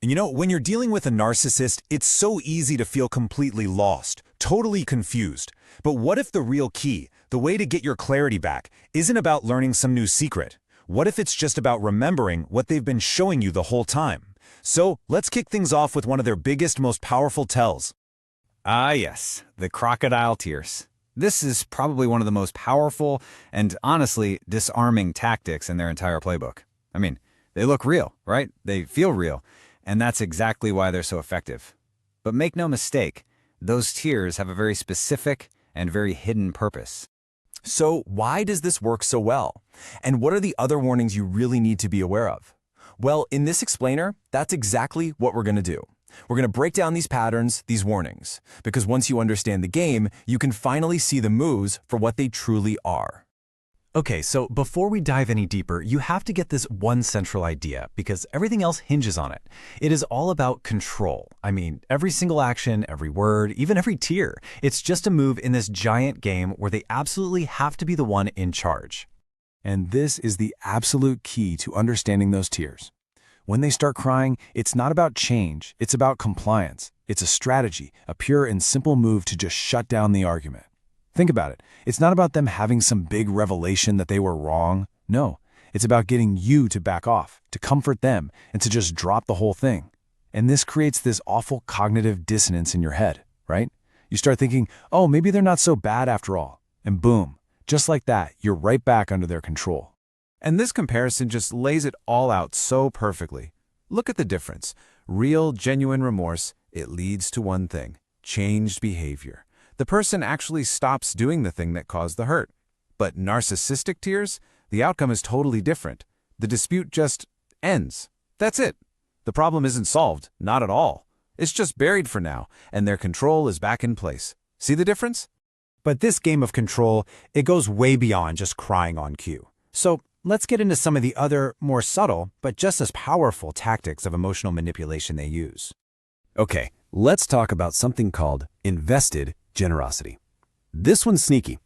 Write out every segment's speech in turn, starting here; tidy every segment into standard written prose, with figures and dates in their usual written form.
And when you're dealing with a narcissist, it's so easy to feel completely lost, totally confused. But what if the real key, the way to get your clarity back, isn't about learning some new secret? What if it's just about remembering what they've been showing you the whole time? So, let's kick things off with one of their biggest, most powerful tells. Ah, yes, the crocodile tears. This is probably one of the most powerful and, honestly, disarming tactics in their entire playbook. I mean, they look real, right? They feel real, and that's exactly why they're so effective. But make no mistake, those tears have a very specific and very hidden purpose. So why does this work so well? And what are the other warnings you really need to be aware of? Well, in this explainer, that's exactly what we're going to do. We're going to break down these patterns, these warnings, because once you understand the game, you can finally see the moves for what they truly are. Okay, so before we dive any deeper, you have to get this one central idea because everything else hinges on it. It is all about control. I mean, every single action, every word, even every tear. It's just a move in this giant game where they absolutely have to be the one in charge. And this is the absolute key to understanding those tears. When they start crying, it's not about change, it's about compliance. It's a strategy, a pure and simple move to just shut down the argument. Think about it. It's not about them having some big revelation that they were wrong. No, it's about getting you to back off, to comfort them, and to just drop the whole thing. And this creates this awful cognitive dissonance in your head, right? You start thinking, oh, maybe they're not so bad after all. And boom, just like that, you're right back under their control. And this comparison just lays it all out so perfectly. Look at the difference. Real, genuine remorse, it leads to one thing: changed behavior. The person actually stops doing the thing that caused the hurt. But narcissistic tears, the outcome is totally different. The dispute just ends. That's it. The problem isn't solved, not at all. It's just buried for now, and their control is back in place. See the difference? But this game of control, it goes way beyond just crying on cue. So let's get into some of the other, more subtle, but just as powerful tactics of emotional manipulation they use. Okay, let's talk about something called invested generosity. This one's sneaky.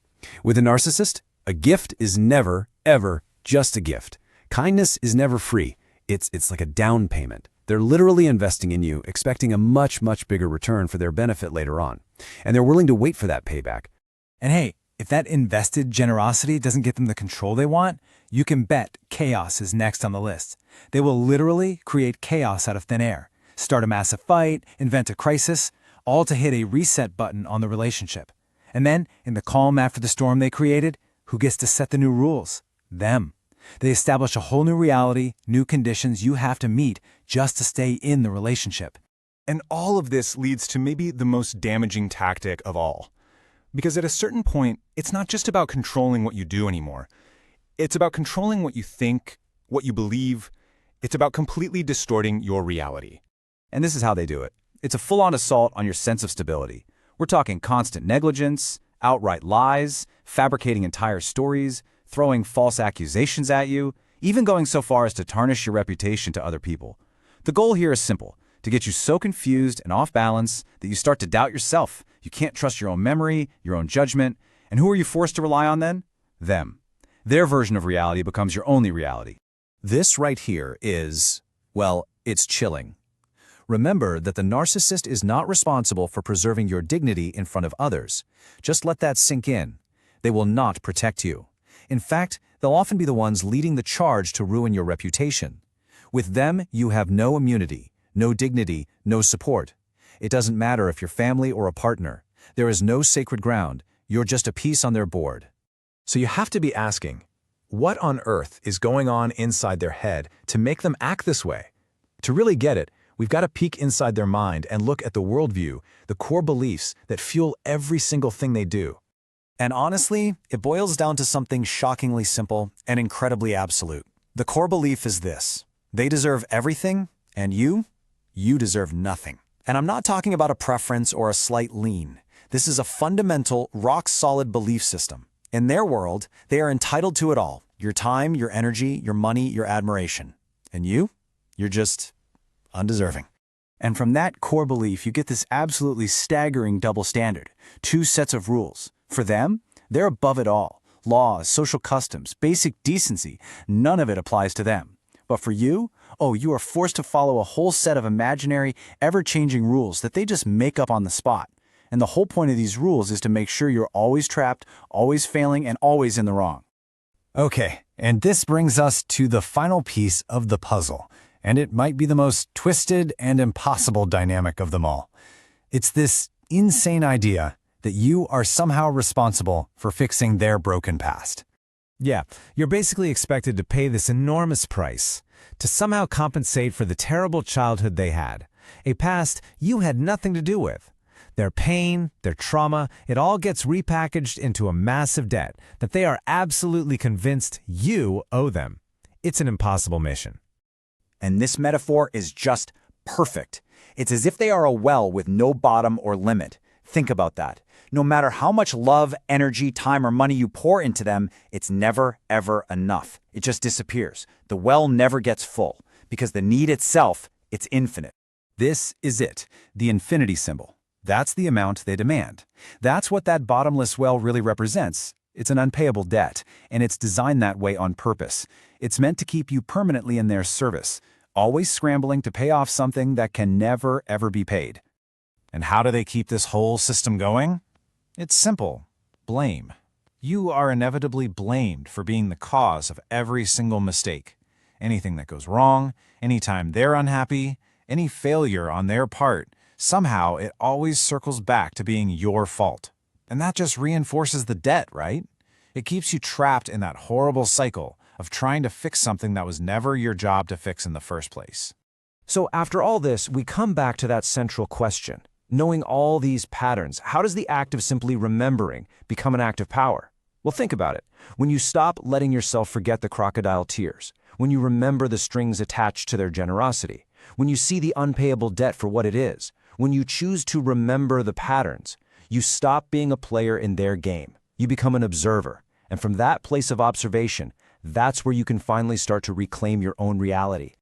With a narcissist, a gift is never, ever just a gift. Kindness is never free. It's like a down payment. They're literally investing in you, expecting a much, much bigger return for their benefit later on. And they're willing to wait for that payback. And hey, if that invested generosity doesn't get them the control they want, you can bet chaos is next on the list. They will literally create chaos out of thin air, start a massive fight, invent a crisis, all to hit a reset button on the relationship. And then, in the calm after the storm they created, who gets to set the new rules? Them. They establish a whole new reality, new conditions you have to meet just to stay in the relationship. And all of this leads to maybe the most damaging tactic of all. Because at a certain point, it's not just about controlling what you do anymore. It's about controlling what you think, what you believe. It's about completely distorting your reality. And this is how they do it. It's a full-on assault on your sense of stability. We're talking constant negligence, outright lies, fabricating entire stories, throwing false accusations at you, even going so far as to tarnish your reputation to other people. The goal here is simple: to get you so confused and off balance that you start to doubt yourself. You can't trust your own memory, your own judgment. And who are you forced to rely on then? Them. Their version of reality becomes your only reality. This right here is, well, it's chilling. Remember that the narcissist is not responsible for preserving your dignity in front of others. Just let that sink in. They will not protect you. In fact, they'll often be the ones leading the charge to ruin your reputation. With them, you have no immunity, no dignity, no support. It doesn't matter if you're family or a partner. There is no sacred ground. You're just a piece on their board. So you have to be asking, what on earth is going on inside their head to make them act this way? To really get it, we've got to peek inside their mind and look at the worldview, the core beliefs that fuel every single thing they do. And honestly, it boils down to something shockingly simple and incredibly absolute. The core belief is this: they deserve everything, and you deserve nothing. And I'm not talking about a preference or a slight lean. This is a fundamental, rock-solid belief system. In their world, they are entitled to it all: your time, your energy, your money, your admiration. And you're just undeserving. And from that core belief, you get this absolutely staggering double standard: two sets of rules. For them, they're above it all. Laws, social customs, basic decency, none of it applies to them. But for you, oh, you are forced to follow a whole set of imaginary, ever-changing rules that they just make up on the spot. And the whole point of these rules is to make sure you're always trapped, always failing, and always in the wrong. Okay, and this brings us to the final piece of the puzzle, and it might be the most twisted and impossible dynamic of them all. It's this insane idea that you are somehow responsible for fixing their broken past. Yeah, you're basically expected to pay this enormous price to somehow compensate for the terrible childhood they had, a past you had nothing to do with. Their pain, their trauma, it all gets repackaged into a massive debt that they are absolutely convinced you owe them. It's an impossible mission. And this metaphor is just perfect. It's as if they are a well with no bottom or limit. Think about that. No matter how much love, energy, time, or money you pour into them, it's never, ever enough. It just disappears. The well never gets full, because the need itself, it's infinite. This is it, the infinity symbol. That's the amount they demand. That's what that bottomless well really represents. It's an unpayable debt, and it's designed that way on purpose. It's meant to keep you permanently in their service, always scrambling to pay off something that can never, ever be paid. And how do they keep this whole system going? It's simple. Blame. You are inevitably blamed for being the cause of every single mistake. Anything that goes wrong, anytime they're unhappy, any failure on their part, somehow it always circles back to being your fault. And that just reinforces the debt, right? It keeps you trapped in that horrible cycle of trying to fix something that was never your job to fix in the first place. So after all this, we come back to that central question. Knowing all these patterns, how does the act of simply remembering become an act of power? Well, think about it. When you stop letting yourself forget the crocodile tears, when you remember the strings attached to their generosity, when you see the unpayable debt for what it is, when you choose to remember the patterns, you stop being a player in their game. You become an observer. And from that place of observation, that's where you can finally start to reclaim your own reality,